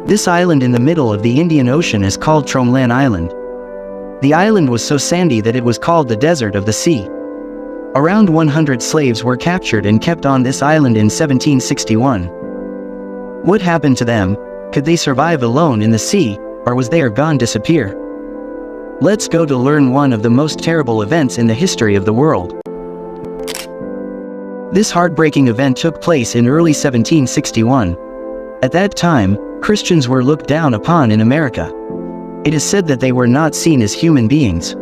This island in the middle of the Indian Ocean is called Tromelain Island. The island was so sandy that it was called the Desert of the Sea. Around 100 slaves were captured and kept on this island in 1761. What happened to them? Could they survive alone in the sea, or was they gone disappear? Let's go to learn one of the most terrible events in the history of the world. This heartbreaking event took place in early 1761. At that time, Christians were looked down upon in America. It is said that they were not seen as human beings.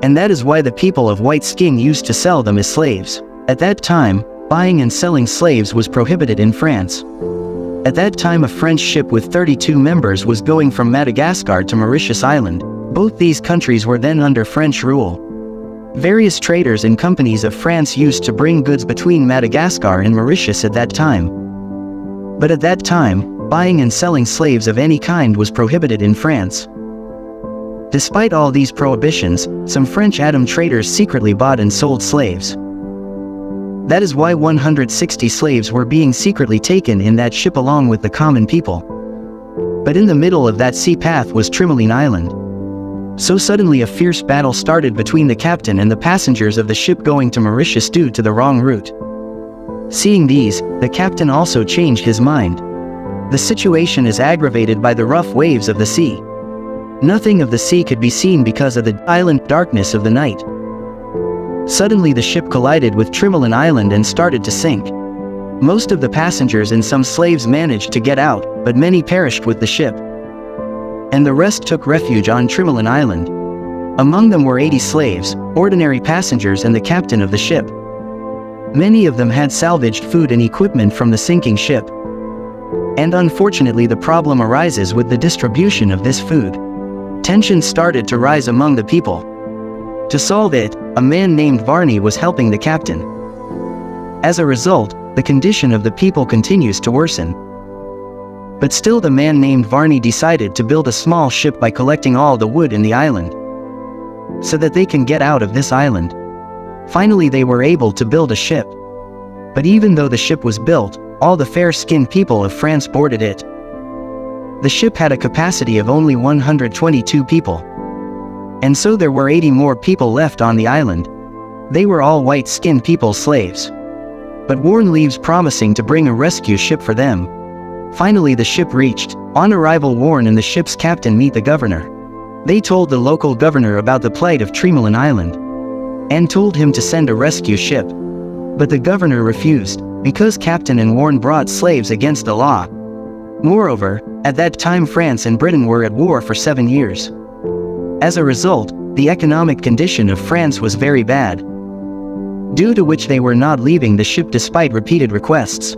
And that is why the people of white skin used to sell them as slaves. At that time, buying and selling slaves was prohibited in France. At that time, a French ship with 32 members was going from Madagascar to Mauritius Island. Both these countries were then under French rule. Various traders and companies of France used to bring goods between Madagascar and Mauritius at that time. But at that time, buying and selling slaves of any kind was prohibited in France. Despite all these prohibitions, some French Adam traders secretly bought and sold slaves. That is why 160 slaves were being secretly taken in that ship along with the common people. But in the middle of that sea path was Tromelain Island. So suddenly a fierce battle started between the captain and the passengers of the ship going to Mauritius due to the wrong route. Seeing these, the captain also changed his mind. The situation is aggravated by the rough waves of the sea. Nothing of the sea could be seen because of the island darkness of the night. Suddenly the ship collided with Tromelain Island and started to sink. Most of the passengers and some slaves managed to get out, but many perished with the ship. And the rest took refuge on Tromelain Island. Among them were 80 slaves, ordinary passengers and the captain of the ship. Many of them had salvaged food and equipment from the sinking ship. And unfortunately the problem arises with the distribution of this food. Tension started to rise among the people. To solve it, a man named Varney was helping the captain. As a result, the condition of the people continues to worsen. But still the man named Varney decided to build a small ship by collecting all the wood in the island, so that they can get out of this island. Finally they were able to build a ship. But even though the ship was built, all the fair-skinned people of France boarded it. The ship had a capacity of only 122 people. And so there were 80 more people left on the island. They were all white-skinned people slaves. But Warren leaves promising to bring a rescue ship for them. Finally the ship reached. On arrival, Warren and the ship's captain meet the governor. They told the local governor about the plight of Tromelain Island, and told him to send a rescue ship. But the governor refused, because Captain and Warren brought slaves against the law. Moreover, at that time France and Britain were at war for 7 years. As a result, the economic condition of France was very bad, due to which they were not leaving the ship despite repeated requests.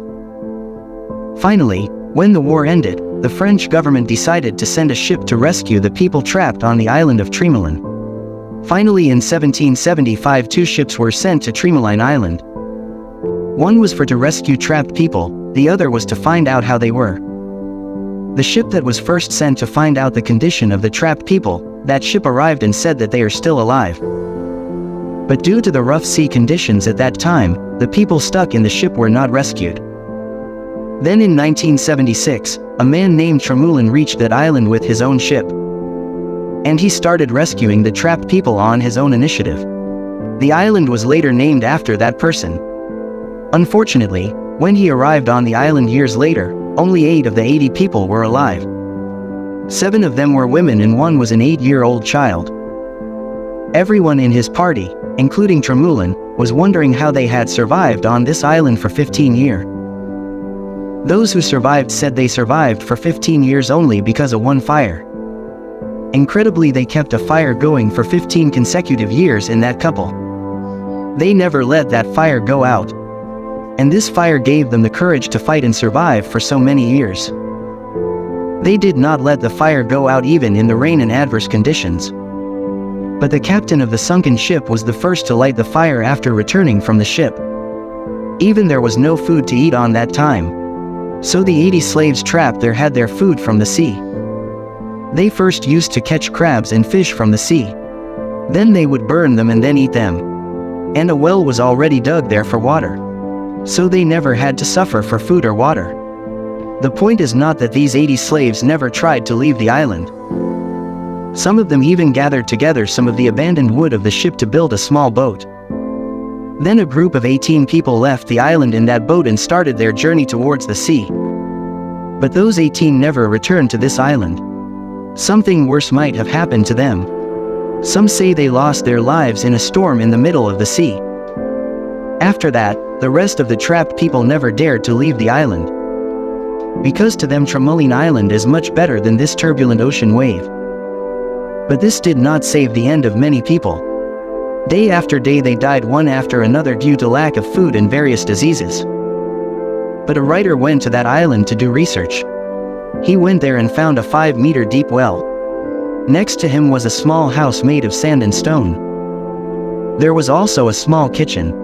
Finally, when the war ended, the French government decided to send a ship to rescue the people trapped on the island of Tromelain. Finally in 1775 2 ships were sent to Tromelain Island. One was to rescue trapped people, the other was to find out how they were. The ship that was first sent to find out the condition of the trapped people, that ship arrived and said that they are still alive. But due to the rough sea conditions at that time, the people stuck in the ship were not rescued. Then in 1976, a man named Tromelain reached that island with his own ship. And he started rescuing the trapped people on his own initiative. The island was later named after that person. Unfortunately, when he arrived on the island years later, only 8 of the 80 people were alive. 7 of them were women and 1 was an 8-year-old child. Everyone in his party, including Tromelain, was wondering how they had survived on this island for 15 years. Those who survived said they survived for 15 years only because of one fire. Incredibly, they kept a fire going for 15 consecutive years in that couple. They never let that fire go out. And this fire gave them the courage to fight and survive for so many years. They did not let the fire go out even in the rain and adverse conditions. But the captain of the sunken ship was the first to light the fire after returning from the ship. Even there was no food to eat on that time. So the 80 slaves trapped there had their food from the sea. They first used to catch crabs and fish from the sea. Then they would burn them and then eat them. And a well was already dug there for water. So they never had to suffer for food or water. The point is not that these 80 slaves never tried to leave the island. Some of them even gathered together some of the abandoned wood of the ship to build a small boat. Then a group of 18 people left the island in that boat and started their journey towards the sea. But those 18 never returned to this island. Something worse might have happened to them. Some say they lost their lives in a storm in the middle of the sea. After that, the rest of the trapped people never dared to leave the island. Because to them Tromelain Island is much better than this turbulent ocean wave. But this did not save the end of many people. Day after day they died one after another due to lack of food and various diseases. But a writer went to that island to do research. He went there and found a 5-meter deep well. Next to him was a small house made of sand and stone. There was also a small kitchen.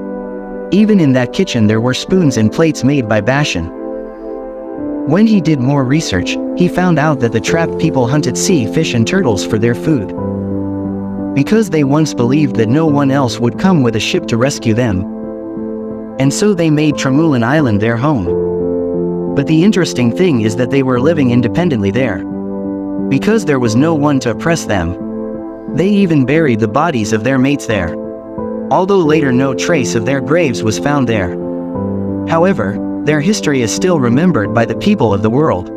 Even in that kitchen there were spoons and plates made by Bashan. When he did more research, he found out that the trapped people hunted sea fish and turtles for their food. Because they once believed that no one else would come with a ship to rescue them. And so they made Tromelain Island their home. But the interesting thing is that they were living independently there. Because there was no one to oppress them. They even buried the bodies of their mates there. Although later no trace of their graves was found there. However, their history is still remembered by the people of the world.